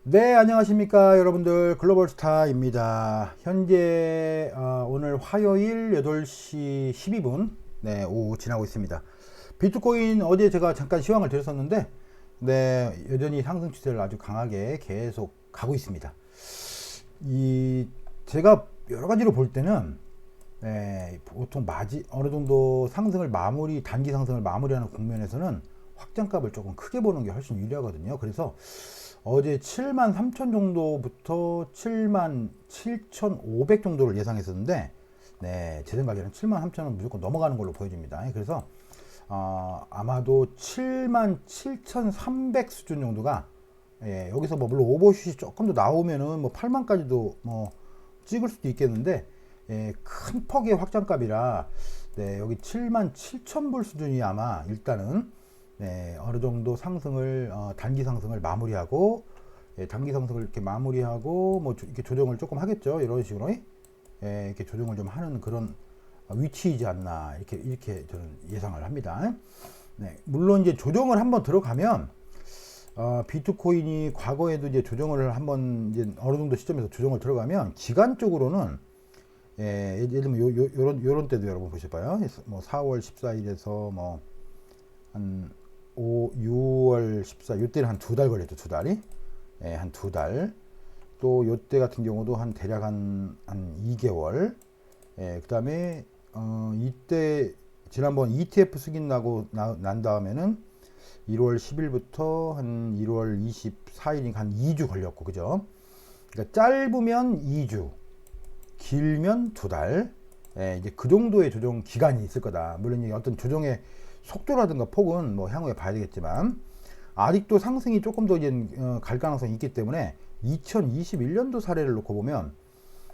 네, 안녕하십니까 여러분들, 글로벌스타입니다. 현재 오늘 화요일 8시 12분 네, 오후 지나고 있습니다. 비트코인 어제 제가 잠깐 시황을 드렸었는데 네, 여전히 상승 추세를 아주 강하게 계속 가고 있습니다. 이 제가 여러 가지로 볼 때는 네, 보통 어느 정도 상승을 단기 상승을 마무리하는 국면에서는 확장값을 조금 크게 보는 게 훨씬 유리하거든요. 그래서 어제 7만 3천 정도부터 7만 7,500 정도를 예상했었는데, 네, 제 생각에는 7만 3천은 무조건 넘어가는 걸로 보여집니다. 그래서 아마도 7만 7,300 수준 정도가, 예, 여기서 뭐 물론 오버슛이 조금 더 나오면은 뭐 8만까지도 뭐 찍을 수도 있겠는데, 예, 큰 폭의 확장값이라, 네, 여기 7만 7천 불 수준이 아마 일단은 네, 어느 정도 상승을 단기 상승을 마무리하고, 예, 단기 상승을 이렇게 마무리하고 뭐 이렇게 조정을 조금 하겠죠. 이런 식으로 예, 이렇게 조정을 좀 하는 그런 위치이지 않나 이렇게 저는 예상을 합니다. 네, 물론 이제 조정을 한번 들어가면 비트코인이 과거에도 이제 조정을 한번 이제 어느 정도 시점에서 조정을 들어가면 기간적으로는 예, 예를 들면 요런 때도 여러분 보셔봐요. 뭐 4월 14일에서 뭐한 6월 14, 요때는 한 두 달 걸렸죠, 두 달이. 예, 한 두 달. 또 요때 같은 경우도 한 대략 한 2개월. 예, 그 다음에, 이때, 지난번 ETF 승인 난 다음에는 1월 10일부터 한 1월 24일이니까 한 2주 걸렸고, 그죠? 그러니까 짧으면 2주, 길면 두 달. 예, 이제 그 정도의 조정 기간이 있을 거다. 물론 어떤 조정의 속도라든가 폭은 뭐 향후에 봐야 되겠지만 아직도 상승이 조금 더 이제 갈 가능성이 있기 때문에 2021년도 사례를 놓고 보면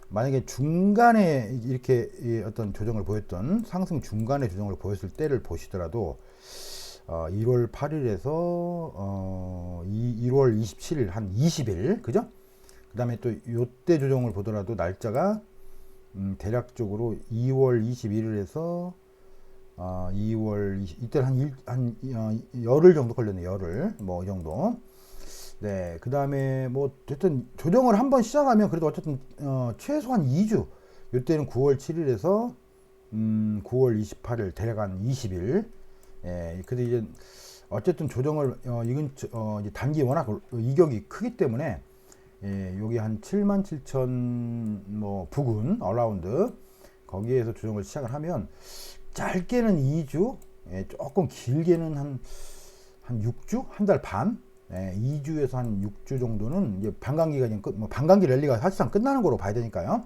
만약에 중간에 이렇게 어떤 조정을 보였던 상승 중간에 조정을 보였을 때를 보시더라도 1월 8일에서 1월 27일 한 20일 그죠? 그 다음에 또 요때 조정을 보더라도 날짜가 대략적으로 2월 21일에서 2월 20, 이때는 한 열흘 정도 걸렸네, 열흘. 뭐, 이 정도. 네, 그 다음에 뭐, 어쨌든 조정을 한번 시작하면 그래도 어쨌든, 최소한 2주. 이때는 9월 7일에서, 9월 28일, 대략 한 20일. 예, 근데 이제, 어쨌든 조정을, 이건, 이제 단기 워낙 이격이 크기 때문에, 예, 여기 한 7만 7천, 뭐, 부근, 어라운드. 거기에서 조정을 시작을 하면, 짧게는 2주, 예, 조금 길게는 한 6주? 한 달 반? 예, 2주에서 한 6주 정도는 이제 반감기가 뭐 반감기 랠리가 사실상 끝나는 거로 봐야 되니까요.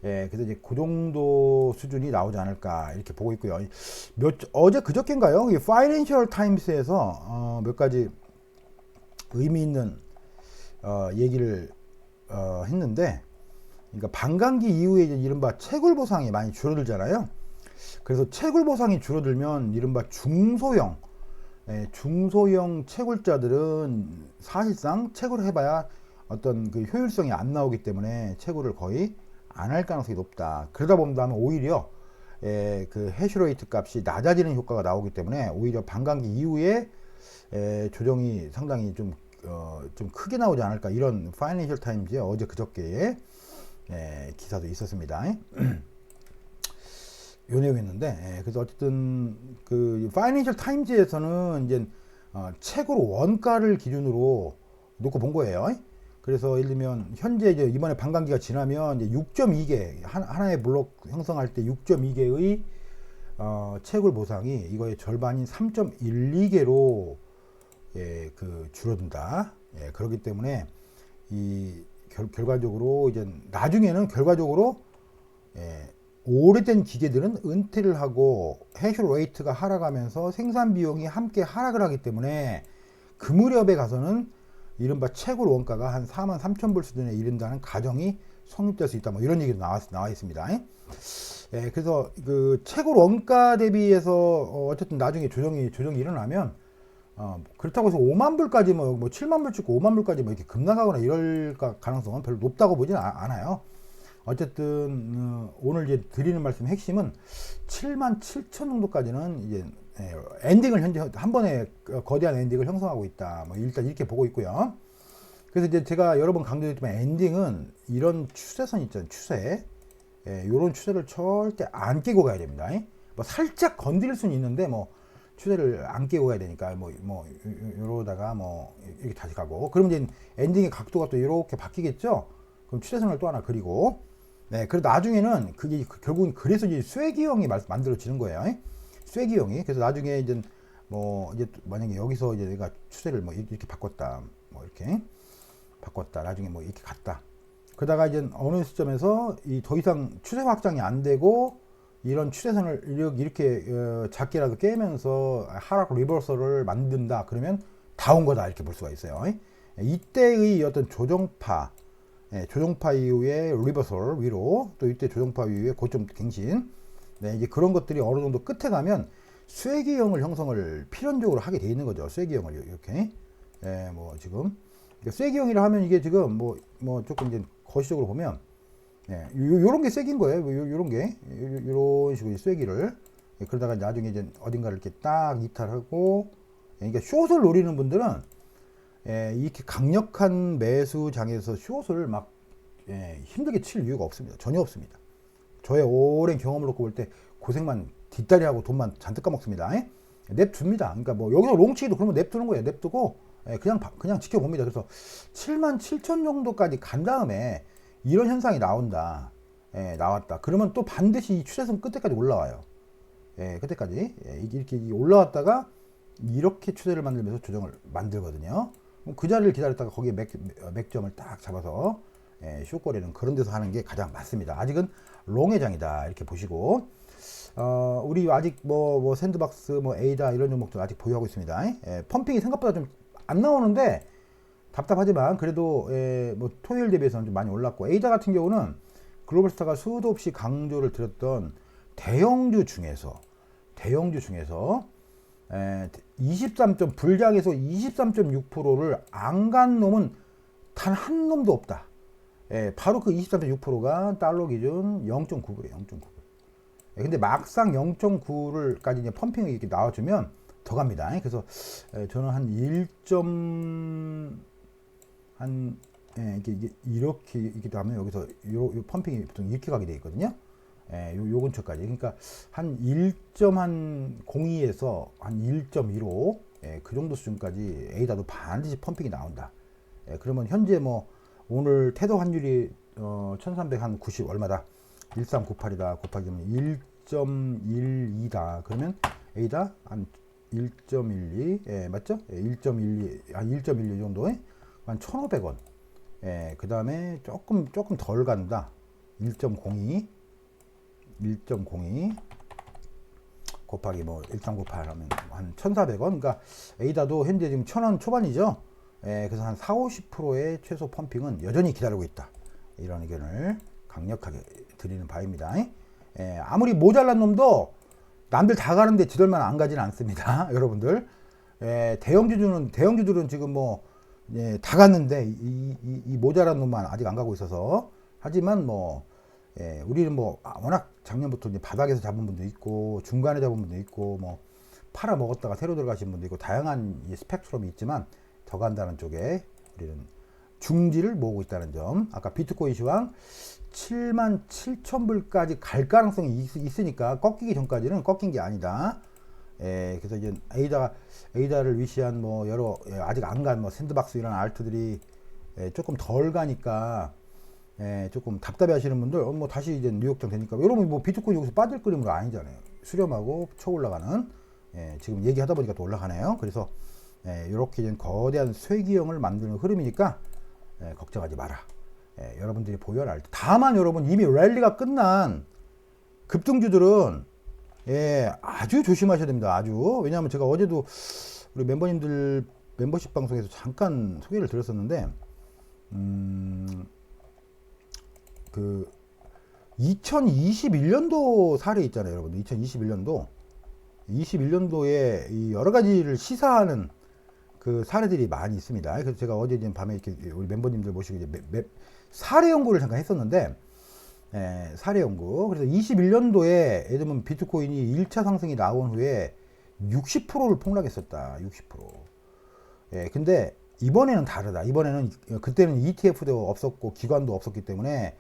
예, 그래서 이제 그 정도 수준이 나오지 않을까 이렇게 보고 있고요. 어제 그저께인가요? 이 파이낸셜 타임스에서 몇 가지 의미 있는 얘기를 했는데, 그러니까 반감기 이후에 이제 이른바 채굴 보상이 많이 줄어들잖아요. 그래서 채굴 보상이 줄어들면 이른바 중소형 채굴자들은 사실상 채굴을 해봐야 어떤 그 효율성이 안 나오기 때문에 채굴을 거의 안 할 가능성이 높다. 그러다 보면 오히려 그 해시레이트 값이 낮아지는 효과가 나오기 때문에 오히려 반감기 이후에 조정이 상당히 좀 크게 나오지 않을까, 이런 파이낸셜 타임즈의 어제 그저께의 기사도 있었습니다. 요 내용이었는데, 예, 그래서 어쨌든 그 파이낸셜 타임즈에서는 이제 책으로 원가를 기준으로 놓고 본 거예요. 그래서 예를 들면 현재 이제 이번에 반감기가 지나면 이제 6.2개 하나의 블록 형성할 때 6.2개의 채굴 보상이 이거의 절반인 3.12개로 예, 그 줄어든다. 예, 그렇기 때문에 이 결과적으로 이제 나중에는 결과적으로 예, 오래된 기계들은 은퇴를 하고 해시레이트가 하락하면서 생산 비용이 함께 하락을 하기 때문에 그 무렵에 가서는 이른바 채굴 원가가 한 4만 3천 불 수준에 이른다는 가정이 성립될 수 있다. 뭐 이런 얘기도 나와 있습니다. 예, 그래서 그 채굴 원가 대비해서 어쨌든 나중에 조정이 일어나면 그렇다고 해서 5만 불까지 뭐 7만 불 찍고 5만 불까지 뭐 이렇게 급락하거나 이럴 가능성은 별로 높다고 보지는 않아요. 어쨌든 오늘 이제 드리는 말씀 핵심은 7만 7천 정도까지는 이제 엔딩을 현재 한 번에 거대한 엔딩을 형성하고 있다. 뭐 일단 이렇게 보고 있고요. 그래서 이제 제가 여러 번 강조했지만 엔딩은 이런 추세선 있잖아요. 추세. 예, 요런 추세를 절대 안 깨고 가야 됩니다. 뭐 살짝 건드릴 수는 있는데 뭐 추세를 안 깨고 가야 되니까 요러다가 뭐 이렇게 다시 가고, 그러면 이제 엔딩의 각도가 또 이렇게 바뀌겠죠. 그럼 추세선을 또 하나 그리고, 네, 그리고 나중에는 그게 결국은 그래서 이제 쐐기형이 만들어지는 거예요. 쐐기형이. 그래서 나중에 이제 뭐 이제 만약에 여기서 이제 내가 추세를 뭐 이렇게 바꿨다, 뭐 이렇게 바꿨다, 나중에 뭐 이렇게 갔다. 그러다가 이제 어느 시점에서 이 더 이상 추세 확장이 안 되고 이런 추세선을 이렇게 작게라도 깨면서 하락 리버설을 만든다. 그러면 다 온 거다, 이렇게 볼 수가 있어요. 이때의 어떤 조정파, 조정파 이후에 리버설 위로, 또 이때 조정파 이후에 고점 갱신, 네, 이제 그런 것들이 어느 정도 끝에 가면 쐐기형을 형성을 필연적으로 하게 돼 있는 거죠. 쐐기형을 이렇게. 뭐 지금 쐐기형이라 하면 이게 지금 뭐 조금 이제 거시적으로 보면, 요런 게 쐐기인 거예요. 요런 게 요런 식으로 쐐기를. 그러다가 나중에 이제 어딘가를 이렇게 딱 이탈하고, 그러니까 숏을 노리는 분들은 이렇게 강력한 매수장에서 숏을 막 힘들게 칠 이유가 없습니다. 전혀 없습니다. 저의 오랜 경험을 놓고 볼 때 고생만 뒷다리하고 돈만 잔뜩 까먹습니다. 냅둡니다. 그러니까 뭐 여기서 롱치기도 그러면 냅두는 거예요. 냅두고 그냥 지켜봅니다. 그래서 77,000 정도까지 간 다음에 이런 현상이 나온다. 나왔다. 그러면 또 반드시 이 추세선 끝에까지 올라와요. 그때까지 이렇게 올라왔다가 이렇게 추세를 만들면서 조정을 만들거든요. 그 자리를 기다렸다가 거기에 맥점을 딱 잡아서 숏거래는 그런 데서 하는 게 가장 맞습니다. 아직은 롱의 장이다, 이렇게 보시고, 우리 아직 뭐 샌드박스, 뭐 에이다 이런 종목들 아직 보유하고 있습니다. 펌핑이 생각보다 좀 안 나오는데 답답하지만 그래도 뭐 토요일 대비해서는 좀 많이 올랐고, 에이다 같은 경우는 글로벌스타가 수도 없이 강조를 드렸던 대형주 중에서 23. 불장에서 23.6%를 안 간 놈은 단 한 놈도 없다. 바로 그 23.6%가 달러 기준 0.9불이에요. 0.9불. 근데 막상 0.9를까지 이제 펌핑이 이렇게 나와주면 더 갑니다. 그래서 저는 한 이렇게 하면 여기서 요 펌핑이 보통 이렇게 가게 돼 있거든요. 요 근처까지. 그러니까 한 1.02에서 한 1.15, 그 정도 수준까지 에이다도 반드시 펌핑이 나온다. 그러면 현재 뭐 오늘 태도 환율이 1390 얼마다? 1398이다. 곱하기 1.12다. 그러면 에이다 한 1.12, 맞죠? 1.12 정도, 한 1,500원. 그 다음에 조금 덜 간다. 1.02 곱하기 뭐 1.98 하면 한 1,400원. 그러니까 에이다도 현재 지금 1,000원 초반이죠. 그래서 한 40~50%의 최소 펌핑은 여전히 기다리고 있다. 이런 의견을 강력하게 드리는 바입니다. 아무리 모자란 놈도 남들 다 가는데 지들만 안 가지는 않습니다. 여러분들. 대형주들은 지금 뭐 다 갔는데 이 모자란 놈만 아직 안 가고 있어서. 하지만 뭐 우리는 뭐 워낙 작년부터 이제 바닥에서 잡은 분도 있고 중간에 잡은 분도 있고 뭐 팔아 먹었다가 새로 들어가신 분도 있고 다양한 스펙트럼이 있지만 더 간다는 쪽에 우리는 중지를 모으고 있다는 점. 아까 비트코인 시황 77,000불까지 갈 가능성이 있으니까 꺾이기 전까지는 꺾인 게 아니다. 그래서 이제 에이다를 위시한 뭐 여러 아직 안 간 뭐 샌드박스 이런 알트들이 조금 덜 가니까 조금 답답해 하시는 분들, 뭐 다시 이제 뉴욕장 되니까, 여러분 뭐 비트코인 여기서 빠질 그림은 아니잖아요. 수렴하고 쳐 올라가는, 지금 얘기하다 보니까 또 올라가네요. 그래서 이렇게 거대한 쐐기형을 만드는 흐름이니까 걱정하지 마라. 여러분들이 보유할 알트. 다만 여러분 이미 랠리가 끝난 급등주들은 아주 조심하셔야 됩니다. 아주. 왜냐하면 제가 어제도 우리 멤버님들 멤버십 방송에서 잠깐 소개를 드렸었는데, 그 2021년도 사례 있잖아요, 여러분. 2021년도에 이 여러 가지를 시사하는 그 사례들이 많이 있습니다. 그래서 제가 어제 밤에 이렇게 우리 멤버님들 모시고 이제 사례 연구를 잠깐 했었는데, 사례 연구. 그래서 21년도에 예를 들면 비트코인이 1차 상승이 나온 후에 60%를 폭락했었다. 60%. 근데 이번에는 다르다. 이번에는 그때는 ETF도 없었고 기관도 없었기 때문에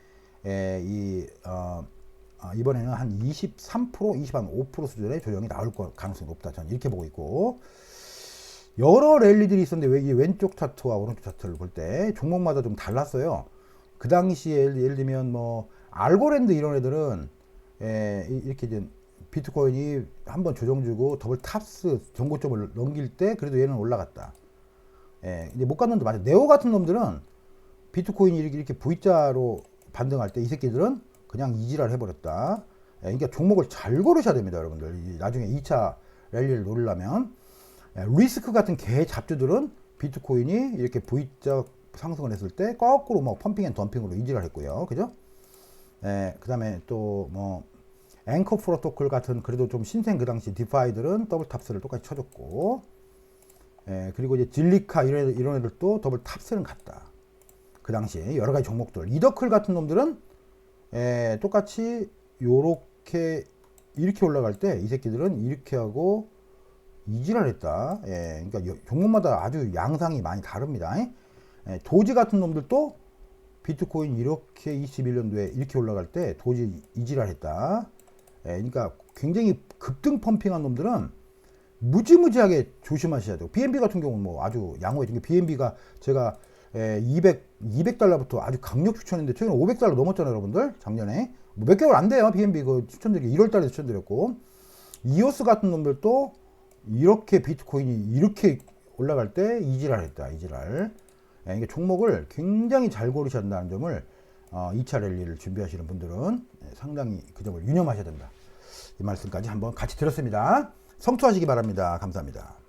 이번에는 한 23%, 25% 수준의 조정이 나올 가능성이 높다. 저는 이렇게 보고 있고, 여러 랠리들이 있었는데 이 왼쪽 차트와 오른쪽 차트를 볼 때 종목마다 좀 달랐어요. 그 당시에 예를 들면 뭐 알고랜드 이런 애들은 이렇게 이제 비트코인이 한번 조정 주고 더블 탑스 전고점을 넘길 때 그래도 얘는 올라갔다. 이제 못 갔는데 맞아. 네오 같은 놈들은 비트코인이 이렇게 V자로 반등할 때 이 새끼들은 그냥 이지랄 해버렸다. 그러니까 종목을 잘 고르셔야 됩니다, 여러분들. 나중에 2차 랠리를 노리려면. 리스크 같은 개 잡주들은 비트코인이 이렇게 V자 상승을 했을 때 거꾸로 뭐 펌핑 앤 덤핑으로 이지랄 했고요. 그죠? 그 다음에 또 뭐 앵커 프로토콜 같은 그래도 좀 신생 그 당시 디파이들은 더블 탑스를 똑같이 쳐줬고, 그리고 이제 질리카 이런 애들도 더블 탑스는 갔다. 그 당시에 여러 가지 종목들. 이더클 같은 놈들은 똑같이 요렇게 이렇게 올라갈 때 이 새끼들은 이렇게 하고 이지랄 했다. 그러니까 종목마다 아주 양상이 많이 다릅니다. 도지 같은 놈들도 비트코인 이렇게 21년도에 이렇게 올라갈 때 도지 이지랄 했다. 그러니까 굉장히 급등 펌핑한 놈들은 무지무지하게 조심하셔야 돼요. BNB 같은 경우는 뭐 아주 양호해진 게, BNB가 제가 200달러부터 아주 강력 추천했는데 최근에 500달러 넘었잖아요, 여러분들. 작년에 뭐 몇 개월 안 돼요. BNB 그 추천드리기 1월달에 추천드렸고, 이오스 같은 놈들도 이렇게 비트코인이 이렇게 올라갈 때 이지랄 했다. 이지랄. 이게 종목을 굉장히 잘 고르셔야 한다는 점을 2차 랠리를 준비하시는 분들은 상당히 그 점을 유념하셔야 된다. 이 말씀까지 한번 같이 들었습니다. 성투하시기 바랍니다. 감사합니다.